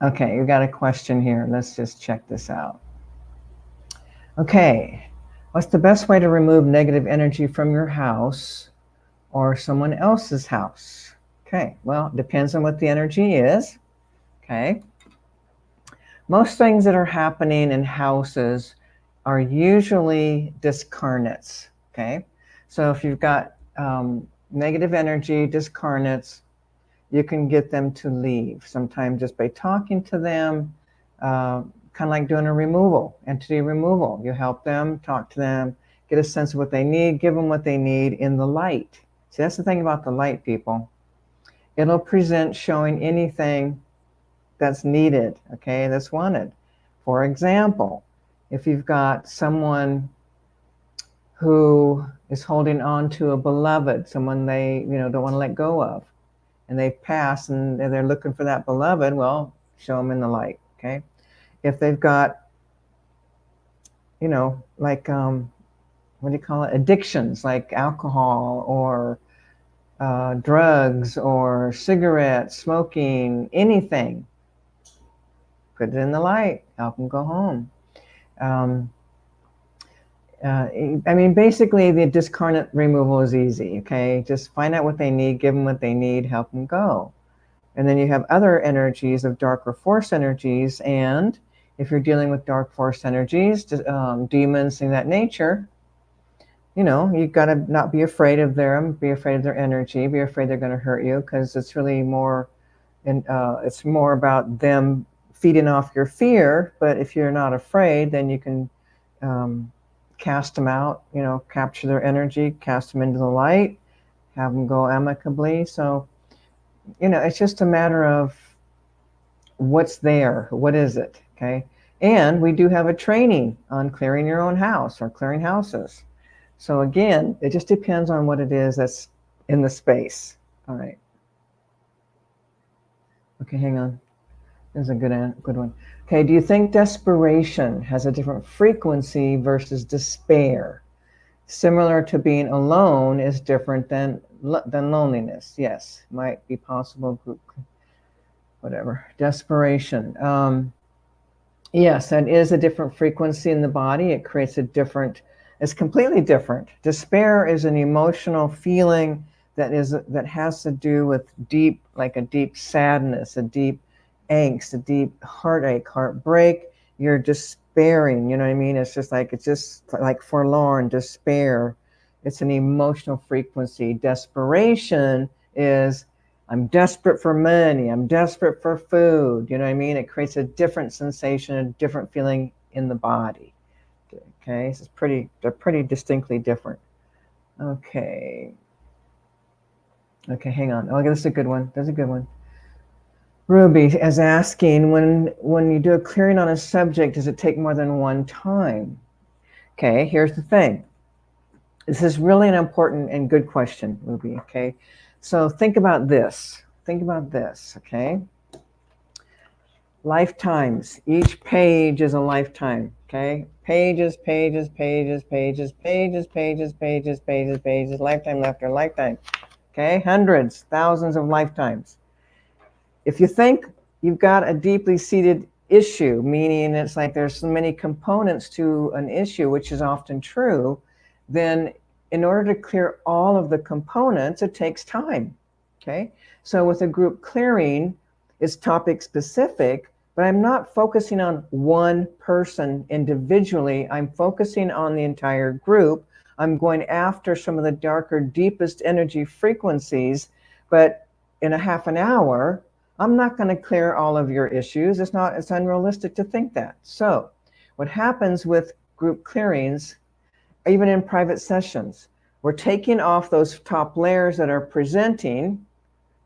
Okay, you got a question here. Let's just check this out. Okay, what's the best way to remove negative energy from your house or someone else's house? Okay, well, it depends on what the energy is. Okay, most things that are happening in houses are usually discarnates. Okay, so if you've got negative energy, discarnates, you can get them to leave. Sometimes just by talking to them, kind of like doing a removal, entity removal. You help them, talk to them, get a sense of what they need, give them what they need in the light. See, that's the thing about the light, people. It'll present showing anything that's needed, okay, that's wanted. For example, if you've got someone who is holding on to a beloved, someone they, don't want to let go of, and they've passed and they're looking for that beloved, well, show them in the light, okay? If they've got, like, what do you call it? Addictions like alcohol or drugs or cigarettes, smoking, anything, put it in the light, help them go home. Um, I mean, basically, the discarnate removal is easy, okay? Just find out what they need, give them what they need, help them go. And then you have other energies of darker force energies. And if you're dealing with dark force energies, demons, things of that nature, you've got to not be afraid of them, be afraid of their energy, be afraid they're going to hurt you, because it's really more, and it's more about them feeding off your fear. But if you're not afraid, then you can cast them out, capture their energy, cast them into the light, have them go amicably. So, it's just a matter of what's there, what is it, okay? And we do have a training on clearing your own house or clearing houses. So again, it just depends on what it is that's in the space. All right. Okay, hang on. There's a good one. Okay, do you think desperation has a different frequency versus despair? Similar to being alone is different than loneliness. Yes, might be possible. Whatever. Desperation. Yes, that is a different frequency in the body. It creates it's completely different. Despair is an emotional feeling that has to do with like a deep sadness, a deep angst, a deep heartache, heartbreak. You're despairing, you know what I mean? It's just like forlorn, despair. It's an emotional frequency. Desperation is, I'm desperate for money, I'm desperate for food, you know what I mean? It creates a different sensation, a different feeling in the body. Okay, so they're pretty distinctly different. Okay. Okay, hang on. Oh, this is a good one. That's a good one. Ruby is asking, when you do a clearing on a subject, does it take more than one time? Okay, here's the thing. This is really an important and good question, Ruby, okay? So think about this. Think about this, okay? Lifetimes. Each page is a lifetime, okay? Pages, pages, pages, pages, pages, pages, pages, pages, pages, lifetime after lifetime, okay? Hundreds, thousands of lifetimes. If you think you've got a deeply seated issue, meaning it's like there's so many components to an issue, which is often true, then in order to clear all of the components, it takes time, okay? So with a group clearing, it's topic specific, but I'm not focusing on one person individually. I'm focusing on the entire group. I'm going after some of the darker, deepest energy frequencies, but in a half an hour, I'm not going to clear all of your issues. It's unrealistic to think that. So what happens with group clearings, even in private sessions, we're taking off those top layers that are presenting.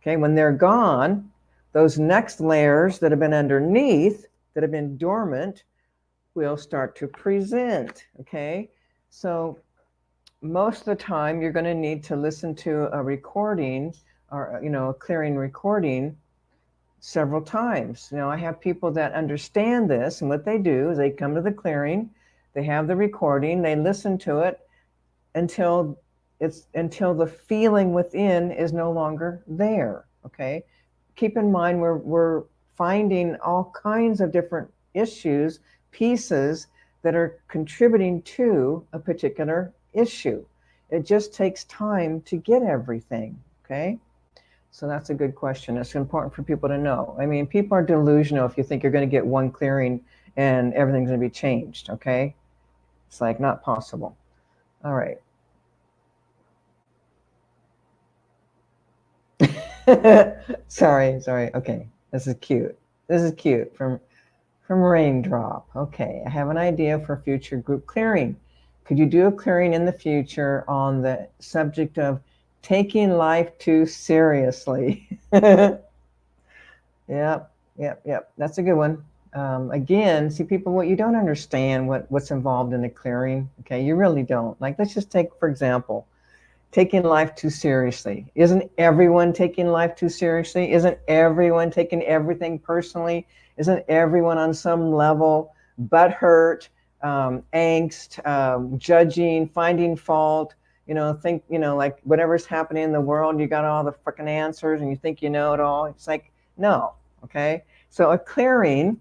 Okay, when they're gone, those next layers that have been underneath, that have been dormant, will start to present. Okay, so most of the time you're going to need to listen to a recording or a clearing recording several times. I have people that understand this, and what they do is they come to the clearing, they have the recording, they listen to it until the feeling within is no longer there. Okay, keep in mind we're finding all kinds of different issues, pieces that are contributing to a particular issue. It just takes time to get everything, okay? So that's a good question. It's important for people to know. I mean, people are delusional if you think you're going to get one clearing and everything's going to be changed, okay? It's like not possible. All right. sorry. Okay, this is cute. This is cute from Raindrop. Okay, I have an idea for future group clearing. Could you do a clearing in the future on the subject of taking life too seriously? Yep. That's a good one. Again, see, people, what you don't understand what's involved in a clearing. Okay, you really don't. Like, let's just take, for example, taking life too seriously. Isn't everyone taking life too seriously? Isn't everyone taking everything personally? Isn't everyone on some level butthurt, angst, judging, finding fault? Like whatever's happening in the world, you got all the freaking answers and you think you know it all. It's like, no, okay? So a clearing,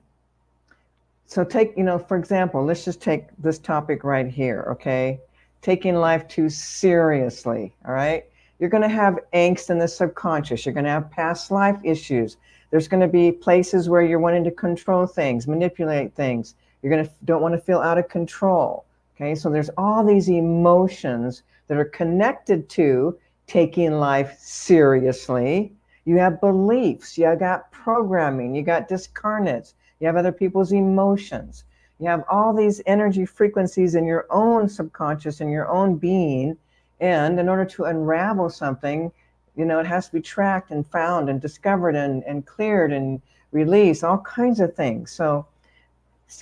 so take, for example, let's just take this topic right here, okay? Taking life too seriously, all right? You're going to have angst in the subconscious. You're going to have past life issues. There's going to be places where you're wanting to control things, manipulate things. You're going to don't want to feel out of control, okay? So there's all these emotions that are connected to taking life seriously. You have beliefs, you got programming, you got discarnates, you have other people's emotions. You have all these energy frequencies in your own subconscious, in your own being. And in order to unravel something, it has to be tracked and found and discovered and cleared and released, all kinds of things. So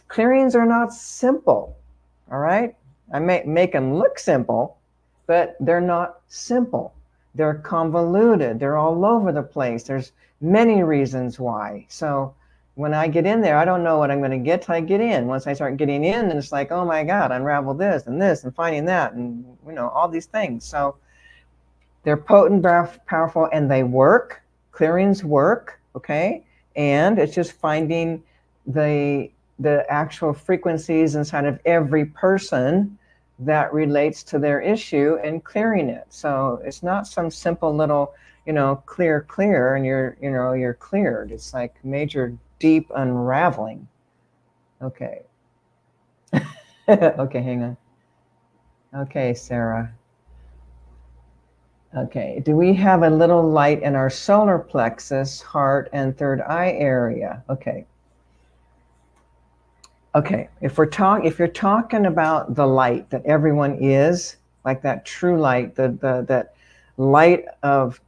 clearings are not simple, all right? I may make them look simple, but they're not simple. They're convoluted. They're all over the place. There's many reasons why. So when I get in there, I don't know what I'm going to get till I get in. Once I start getting in, and it's like, oh my God, unravel this and finding that, and all these things. So they're potent, powerful, and they work. Clearings work, okay? And it's just finding the actual frequencies inside of every person that relates to their issue and clearing it. So it's not some simple little, clear, and you're cleared. It's like major deep unraveling. Okay. Okay, hang on. Okay, Sarah. Okay, do we have a little light in our solar plexus, heart, and third eye area? Okay. Okay, if you're talking about the light that everyone is, like that true light, that light of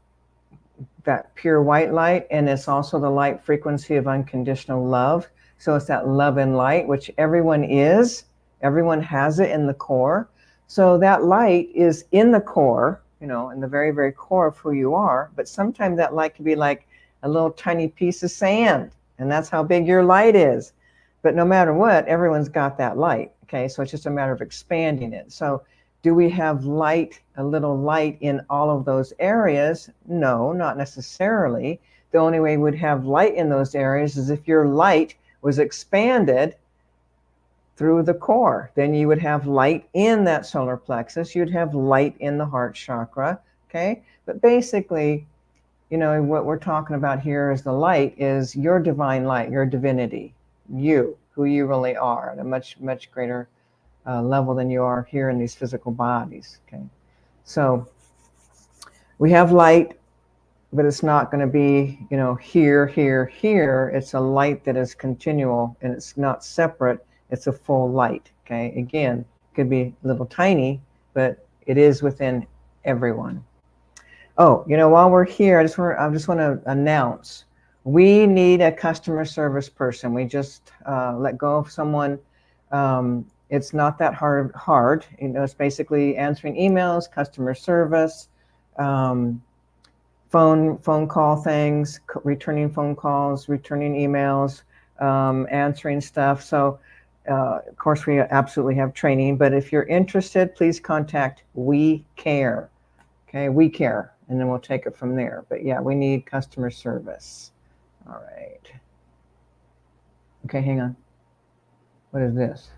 that pure white light, and it's also the light frequency of unconditional love. So it's that love and light, which everyone is. Everyone has it in the core. So that light is in the core, in the very, very core of who you are. But sometimes that light can be like a little tiny piece of sand, and that's how big your light is. But no matter what, everyone's got that light. Okay, so it's just a matter of expanding it. So do we have light, a little light in all of those areas? No, not necessarily. The only way we'd have light in those areas is if your light was expanded through the core. Then you would have light in that solar plexus. You'd have light in the heart chakra, okay? But basically, what we're talking about here is the light is your divine light, your divinity, you, who you really are at a much, much greater level than you are here in these physical bodies. Okay, so we have light, but it's not going to be, here. It's a light that is continual, and it's not separate. It's a full light. Okay, again, it could be a little tiny, but it is within everyone. Oh, while we're here, I just want to announce we need a customer service person. We just let go of someone. It's not that hard. It's basically answering emails, customer service, phone call things, returning phone calls, returning emails, answering stuff. So, of course, we absolutely have training. But if you're interested, please contact We Care. Okay, We Care, and then we'll take it from there. But yeah, we need customer service. All right. Okay, hang on. What is this?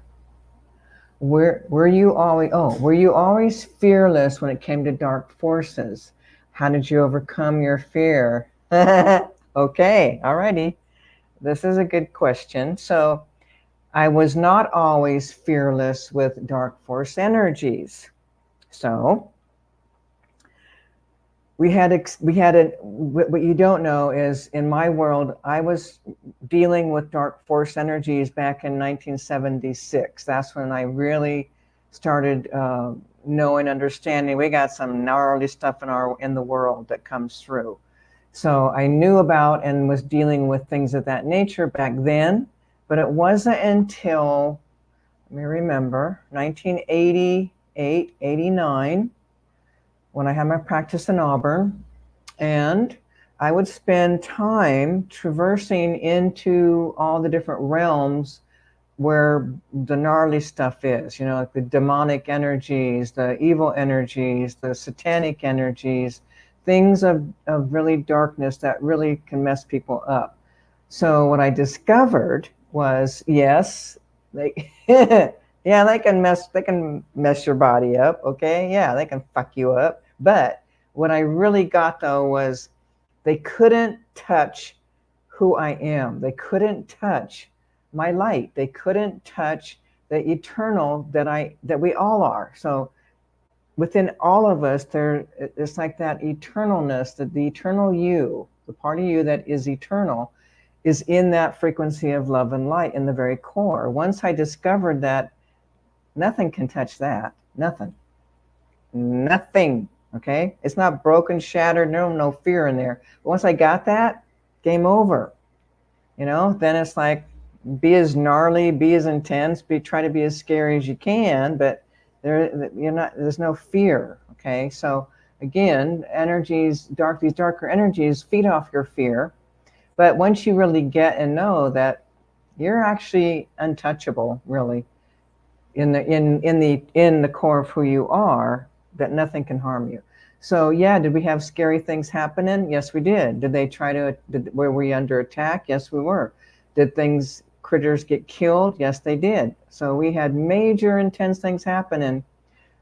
Were you always fearless when it came to dark forces? How did you overcome your fear? Okay, alrighty. This is a good question. So I was not always fearless with dark force energies. So what you don't know is in my world, I was dealing with dark force energies back in 1976. That's when I really started knowing, understanding. We got some gnarly stuff in the world that comes through. So I knew about and was dealing with things of that nature back then, but it wasn't until, let me remember, 1988, 89, when I had my practice in Auburn. And I would spend time traversing into all the different realms where the gnarly stuff is, like the demonic energies, the evil energies, the satanic energies, things of really darkness that really can mess people up. So what I discovered was, yes, they, yeah, they can mess your body up. Okay. Yeah, they can fuck you up. But what I really got though was they couldn't touch who I am. They couldn't touch my light. They couldn't touch the eternal that we all are. So within all of us, it's like that eternalness, that the eternal you, the part of you that is eternal, is in that frequency of love and light in the very core. Once I discovered that, nothing can touch that. Nothing. Nothing. Okay? It's not broken, shattered, no fear in there. But once I got that, game over. Then it's like, be as gnarly, be as intense, try to be as scary as you can, but there's no fear. Okay? So again, these darker energies feed off your fear. But once you really get and know that you're actually untouchable, really, in the core of who you are, that nothing can harm you. So yeah, did we have scary things happening? Yes, we did. Were we under attack? Yes, we were. Did critters get killed? Yes, they did. So we had major intense things happening,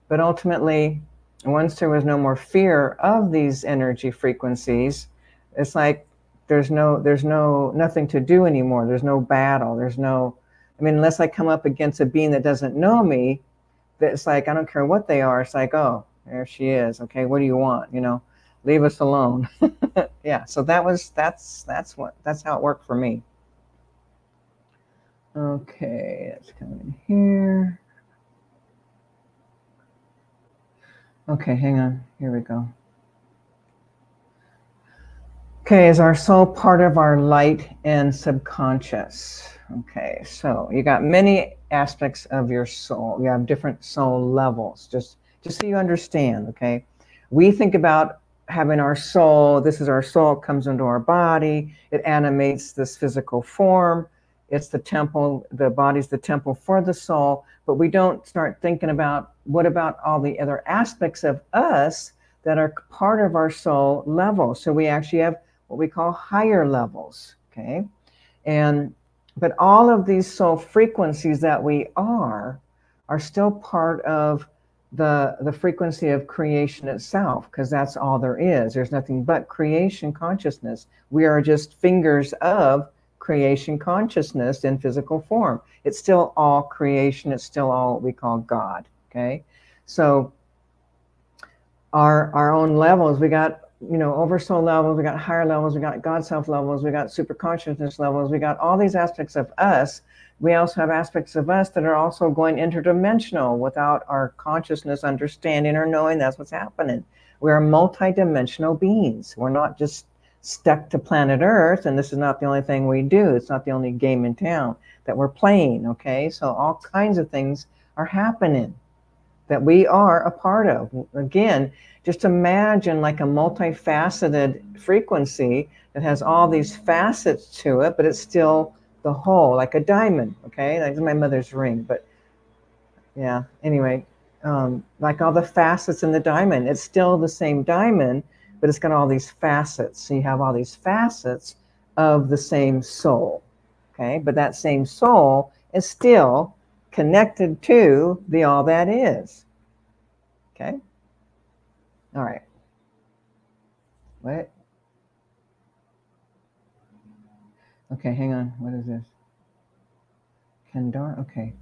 but ultimately, once there was no more fear of these energy frequencies, it's like there's nothing to do anymore. There's no battle. Unless I come up against a being that doesn't know me, it's like, I don't care what they are. It's like, oh, there she is. Okay, what do you want? Leave us alone. Yeah. So that's how it worked for me. Okay, let's come in here. Okay, hang on. Here we go. Okay, is our soul part of our light and subconscious? Okay, so you got many aspects of your soul. You have different soul levels, just so you understand, okay? We think about having our soul, this is our soul, it comes into our body, it animates this physical form, it's the temple, the body's the temple for the soul, but we don't start thinking about what about all the other aspects of us that are part of our soul level. So we actually have what we call higher levels, okay? But all of these soul frequencies that we are still part of the frequency of creation itself, because that's all there is. There's nothing but creation consciousness. We are just fingers of creation consciousness in physical form. It's still all creation. It's still all what we call God, okay? So our own levels, we got oversoul levels, we got higher levels, we got God self levels, we got super consciousness levels, we got all these aspects of us. We also have aspects of us that are also going interdimensional without our consciousness understanding or knowing that's what's happening. We are multidimensional beings. We're not just stuck to planet Earth, and this is not the only thing we do. It's not the only game in town that we're playing, okay? So all kinds of things are happening that we are a part of. Again, just imagine like a multifaceted frequency that has all these facets to it, but it's still the whole, like a diamond, okay? That's my mother's ring, but yeah, anyway, like all the facets in the diamond, it's still the same diamond, but it's got all these facets. So you have all these facets of the same soul, okay? But that same soul is still connected to the all that is, okay? All right. What? Okay, hang on. What is this? Okay.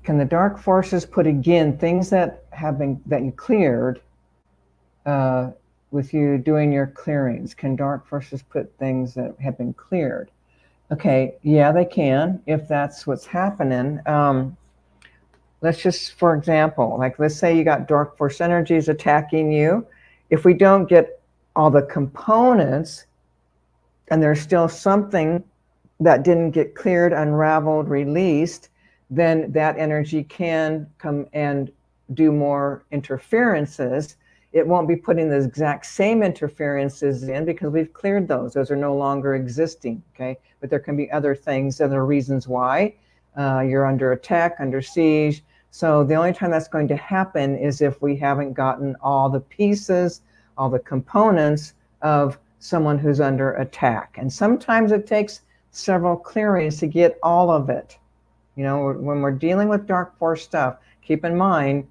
Can the dark forces put again things that you cleared with you doing your clearings? Can dark forces put things that have been cleared? Okay, yeah, they can if that's what's happening. Let's just, for example, like let's say you got dark force energies attacking you. If we don't get all the components and there's still something that didn't get cleared, unraveled, released, then that energy can come and do more interferences. It won't be putting the exact same interferences in because we've cleared those. Those are no longer existing, okay? But there can be other things, other reasons why you're under attack, under siege. So the only time that's going to happen is if we haven't gotten all the pieces, all the components of someone who's under attack. And sometimes it takes several clearings to get all of it. You know, when we're dealing with dark force stuff, keep in mind,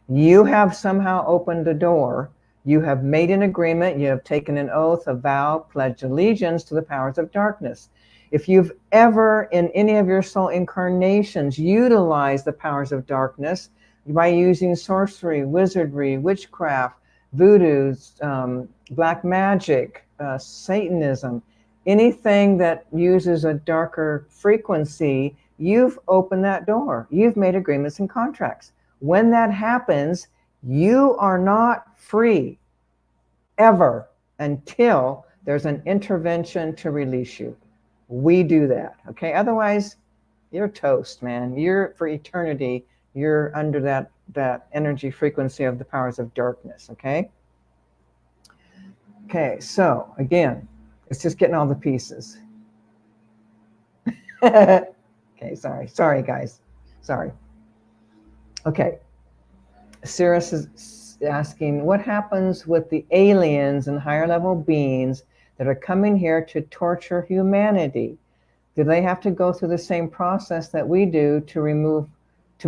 you have somehow opened the door. You have made an agreement. You have taken an oath, a vow, pledged allegiance to the powers of darkness. If you've ever in any of your soul incarnations utilized the powers of darkness by using sorcery, wizardry, witchcraft, voodoo, black magic, Satanism, anything that uses a darker frequency, you've opened that door. You've made agreements and contracts. When that happens, you are not free ever until there's an intervention to release you. We do that, okay? Otherwise, you're toast, man. You're, for eternity, you're under that energy frequency of the powers of darkness, okay? Okay, so again, it's just getting all the pieces. Okay, sorry guys, sorry. Okay, Cirrus is asking, what happens with the aliens and higher level beings that are coming here to torture humanity? Do they have to go through the same process that we do to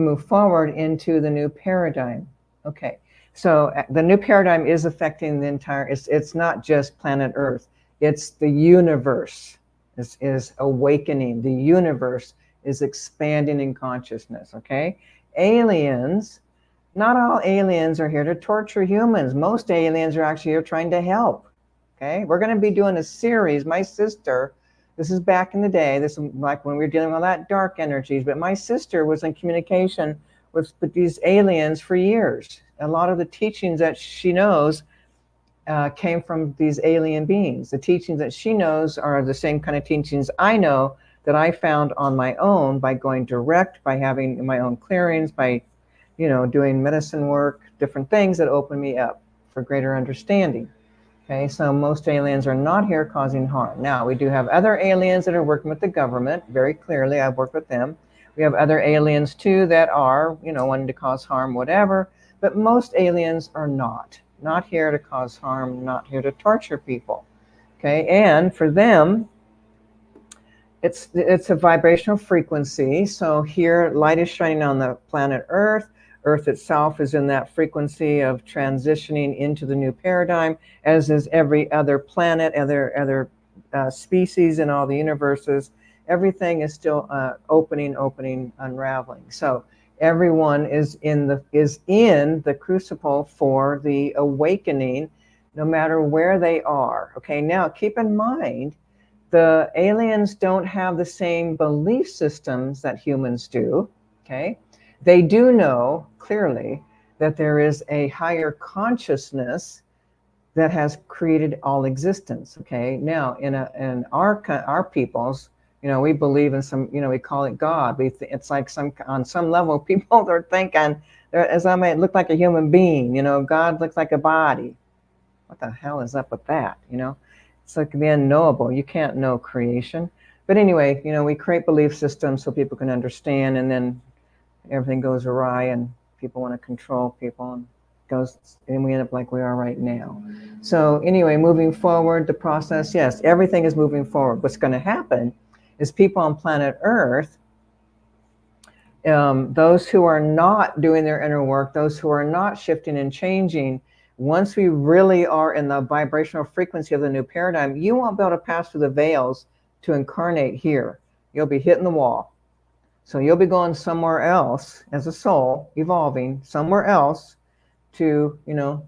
move forward into the new paradigm? Okay, so the new paradigm is affecting the entire, it's not just planet Earth, it's the universe is awakening. The universe is expanding in consciousness, okay? Aliens, not all aliens are here to torture humans. Most aliens are actually here trying to help, okay? We're going to be doing a series, my sister, this is back in the day, this is like when we were dealing with all that dark energies, but my sister was in communication with these aliens for years. A lot of the teachings that she knows came from these alien beings. The teachings that she knows are the same kind of teachings I know that I found on my own by going direct, by having my own clearings, by, you know, doing medicine work, different things that open me up for greater understanding. Okay, so most aliens are not here causing harm. Now, we do have other aliens that are working with the government, very clearly, I've worked with them. We have other aliens too that are, you know, wanting to cause harm, whatever, but most aliens are not here to cause harm, not here to torture people. Okay, and for them, it's a vibrational frequency. So here, light is shining on the planet Earth. Earth itself is in that frequency of transitioning into the new paradigm, as is every other planet, other species in all the universes. Everything is still opening, unraveling. So everyone is in the crucible for the awakening, no matter where they are. Okay, now keep in mind, the aliens don't have the same belief systems that humans do, okay? They do know clearly that there is a higher consciousness that has created all existence, okay? Now, in our peoples, you know, we believe in some, you know, we call it God. It's like on some level, people are thinking, as I might look like a human being, you know, God looks like a body. What the hell is up with that, you know? It's like the unknowable. You can't know creation. But anyway, you know, we create belief systems so people can understand, and then everything goes awry and people want to control people, and we end up like we are right now. So anyway, moving forward, the process, yes, everything is moving forward. What's going to happen is people on planet Earth, those who are not doing their inner work, those who are not shifting and changing, once we really are in the vibrational frequency of the new paradigm, you won't be able to pass through the veils to incarnate here. You'll be hitting the wall. So you'll be going somewhere else as a soul, evolving somewhere else to,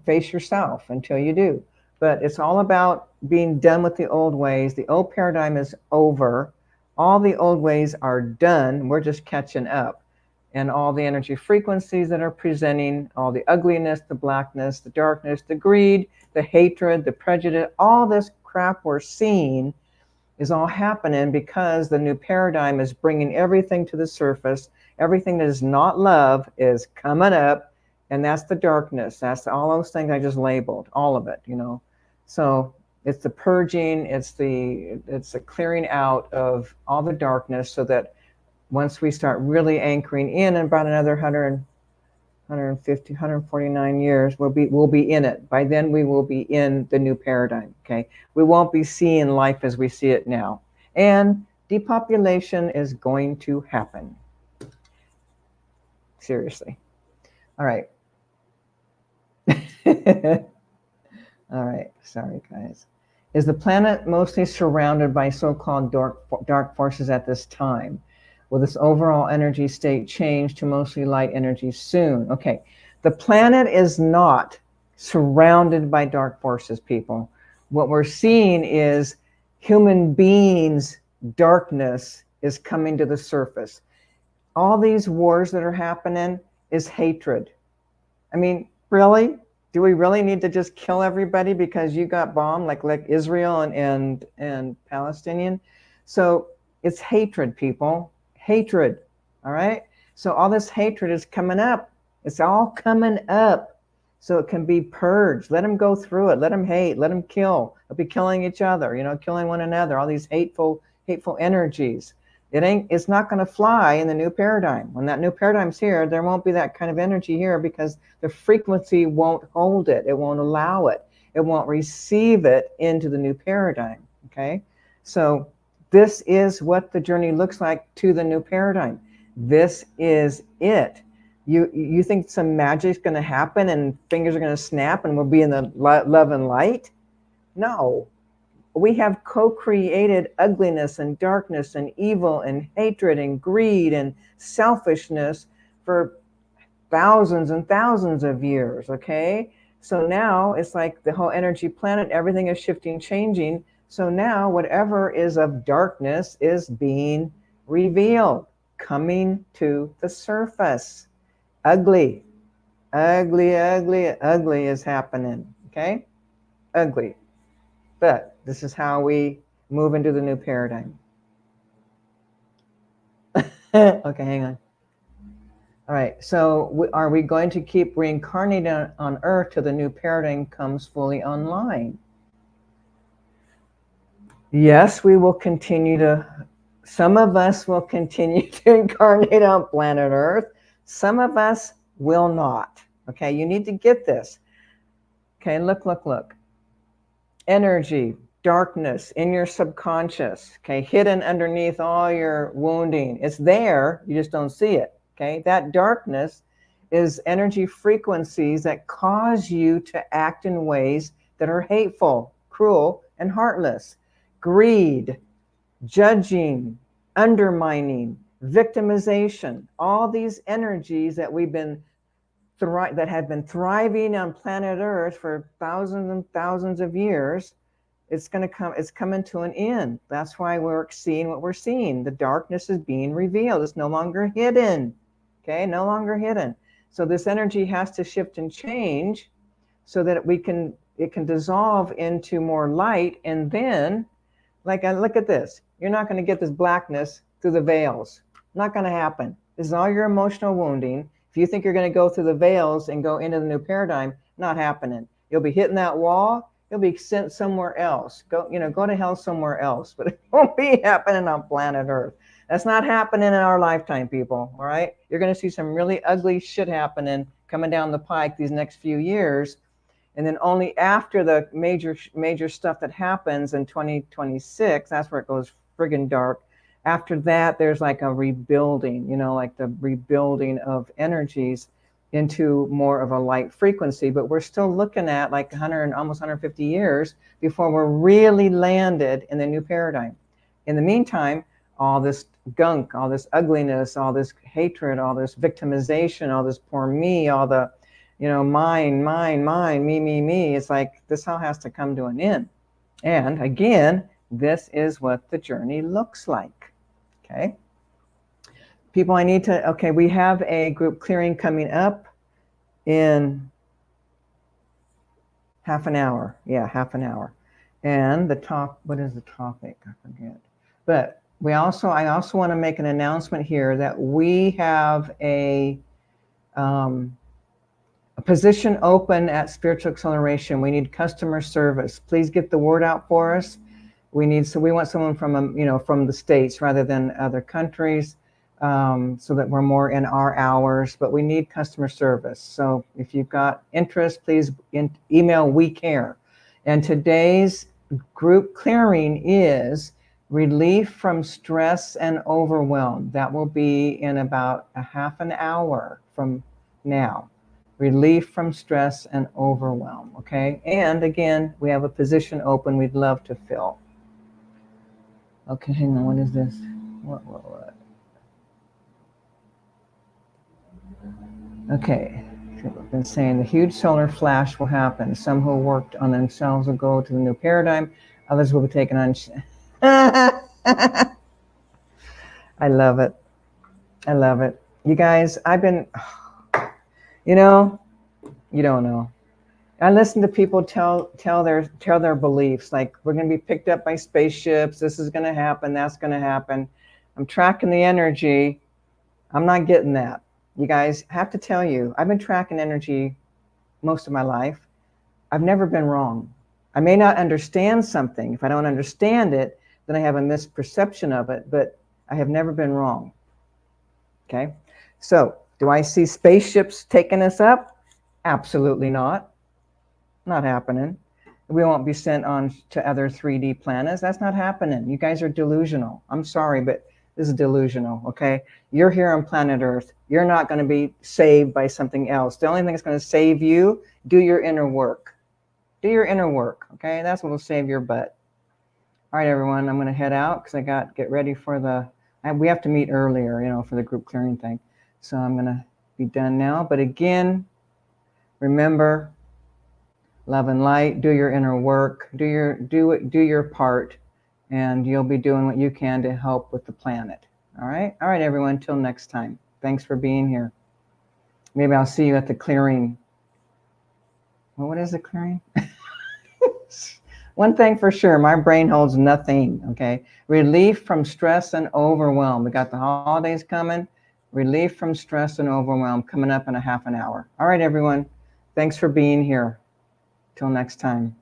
face yourself until you do. But it's all about being done with the old ways. The old paradigm is over. All the old ways are done. We're just catching up. And all the energy frequencies that are presenting, all the ugliness, the blackness, the darkness, the greed, the hatred, the prejudice, all this crap we're seeing is all happening because the new paradigm is bringing everything to the surface. Everything that is not love is coming up, and that's the darkness. That's all those things I just labeled, all of it, So it's the purging, it's the clearing out of all the darkness, so that once we start really anchoring in about another 150, 149 years, we'll be in it. By then we will be in the new paradigm, okay? We won't be seeing life as we see it now. And depopulation is going to happen. Seriously. All right. All right, sorry guys. Is the planet mostly surrounded by so-called dark forces at this time? Will this overall energy state change to mostly light energy soon? Okay, the planet is not surrounded by dark forces, people. What we're seeing is human beings' darkness is coming to the surface. All these wars that are happening is hatred. I mean, really? Do we really need to just kill everybody because you got bombed, like Israel and Palestinian? So it's hatred, people. Hatred. All right? So all this hatred is coming up. It's all coming up. So it can be purged. Let them go through it. Let them hate. Let them kill. They'll be killing each other, killing one another. All these hateful energies. It's not going to fly in the new paradigm. When that new paradigm's here, there won't be that kind of energy here because the frequency won't hold it. It won't allow it. It won't receive it into the new paradigm. Okay? So this is what the journey looks like to the new paradigm. This is it. You think some magic's going to happen and fingers are going to snap and we'll be in the love and light? No. We have co-created ugliness and darkness and evil and hatred and greed and selfishness for thousands and thousands of years, okay? So now it's like the whole energy planet, everything is shifting, changing. So now whatever is of darkness is being revealed, coming to the surface. Ugly, ugly, ugly, ugly is happening, okay? Ugly. But this is how we move into the new paradigm. Okay, hang on. All right, so are we going to keep reincarnating on Earth till the new paradigm comes fully online? Yes, we will continue to, some of us will continue to incarnate on planet Earth. Some of us will not. Okay, you need to get this. Okay, look. Energy, darkness in your subconscious, okay, hidden underneath all your wounding. It's there, you just don't see it, okay? That darkness is energy frequencies that cause you to act in ways that are hateful, cruel, and heartless. Greed, judging, undermining, victimization, all these energies that that have been thriving on planet Earth for thousands and thousands of years, it's coming to an end. That's why we're seeing what we're seeing. The darkness is being revealed. It's no longer hidden. Okay, no longer hidden. So this energy has to shift and change so that it can dissolve into more light. And then, look at this. You're not going to get this blackness through the veils. Not going to happen. This is all your emotional wounding. If you think you're going to go through the veils and go into the new paradigm, not happening. You'll be hitting that wall. You'll be sent somewhere else. Go to hell somewhere else. But it won't be happening on planet Earth. That's not happening in our lifetime, people. All right? You're going to see some really ugly shit happening coming down the pike these next few years. And then only after the major stuff that happens in 2026, that's where it goes friggin' dark. After that, there's like a rebuilding, you know, like the rebuilding of energies into more of a light frequency. But we're still looking at like 100, almost 150 years before we're really landed in the new paradigm. In the meantime, all this gunk, all this ugliness, all this hatred, all this victimization, all this poor me, all the, you know, mine, me. It's like this all has to come to an end. And again, this is what the journey looks like. Okay. People, I need to, okay, we have a group clearing coming up in half an hour. Yeah, half an hour. And the top, what is the topic? I forget. But I also want to make an announcement here that we have a position open at Spiritual Acceleration. We need customer service. Please get the word out for us. We want someone from, you know, from the States rather than other countries, so that we're more in our hours, but we need customer service. So if you've got interest, please email We Care. And today's group clearing is relief from stress and overwhelm. That will be in about a half an hour from now. Relief from stress and overwhelm, okay? And again, we have a position open we'd love to fill. Okay, hang on, what is this? What? Okay, I've been saying the huge solar flash will happen. Some who worked on themselves will go to the new paradigm. Others will be taken on. I love it. I love it. You guys, I've been, you know, you don't know. I listen to people tell their beliefs, like we're going to be picked up by spaceships. This is going to happen. That's going to happen. I'm tracking the energy. I'm not getting that. You guys, I have to tell you, I've been tracking energy most of my life. I've never been wrong. I may not understand something. If I don't understand it, then I have a misperception of it, but I have never been wrong. Okay? So, do I see spaceships taking us up? Absolutely not. Not happening. We won't be sent on to other 3D planets. That's not happening. You guys are delusional. I'm sorry, but this is delusional, okay? You're here on planet Earth. You're not going to be saved by something else. The only thing that's going to save you, do your inner work. Do your inner work, okay? That's what will save your butt. All right, everyone, I'm going to head out because I get ready for we have to meet earlier, you know, for the group clearing thing. So I'm going to be done now. But again, remember, love and light, do your inner work, do your part, and you'll be doing what you can to help with the planet. All right, everyone, till next time. Thanks for being here. Maybe I'll see you at the clearing. Well, what is the clearing? One thing for sure, my brain holds nothing, okay? Relief from stress and overwhelm. We got the holidays coming. Relief from stress and overwhelm coming up in a half an hour. All right, everyone. Thanks for being here. Till next time.